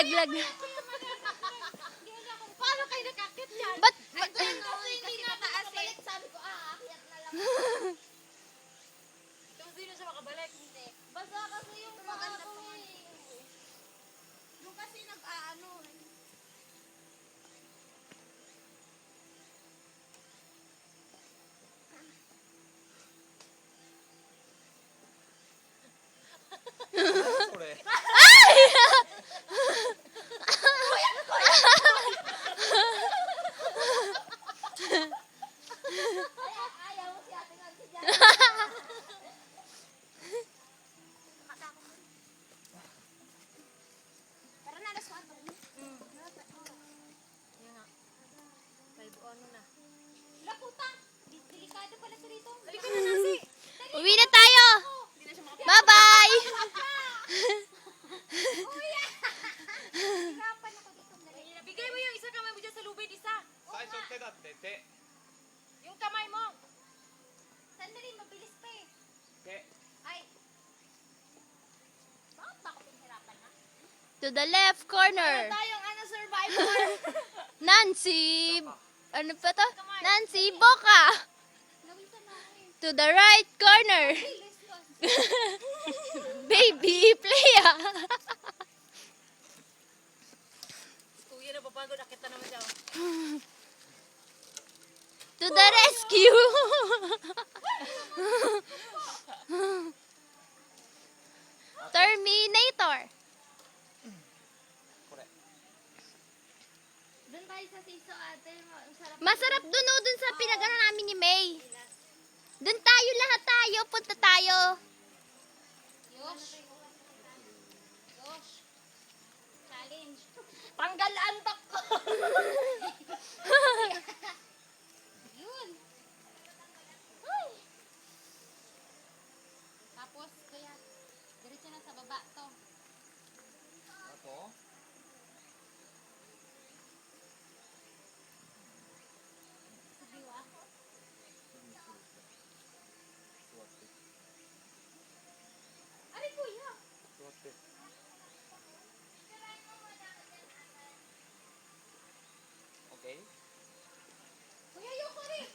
nalaglag. Paano kayo nakakit dyan? Ba't? Kasi hindi na makabalik. Sabi ko, aakyat na lang. Tapos hindi na siya makabalik. Hindi. Basta kasi yung paa ko eh. Yung kasi nag-aano eh. Ayaw mo si Ate Nancy dyan. Tara na, alas 4. Yan nga. Ano na. Wala puta. Delikado pala sa rito. Halika na, Nancy. Uwi na tayo. Bye-bye. Hirapan ako dito. Bigay mo yung isa kamay mo dyan sa lubid, isa. 最初手だって手 Yung kamay mo. Sandali, mabilis pa eh. 手 Ay. Bakit ba ako pinahirapan na? To the left corner. Tayong survivor. Nancy. Ano pa to? Nancy Boca. Nawisan na ako eh. To the right corner. Bilis ko. Baby, play ah. Kuya na papagod. Nakita naman siya. To the rescue. Terminator. これ Doon tayo sa siso ate. Masarap. Masarap dun sa pinagano namin ni May. Dun tayo, lahat tayo. Punta tayo. Yosh. Yosh. Challenge. Tanggal antok ko. Yun. Uy. Tapos, kuya, diretso na sa baba to. あと Sigiwa. Ay, kuya. 座って OK Kuya, ayoko rin.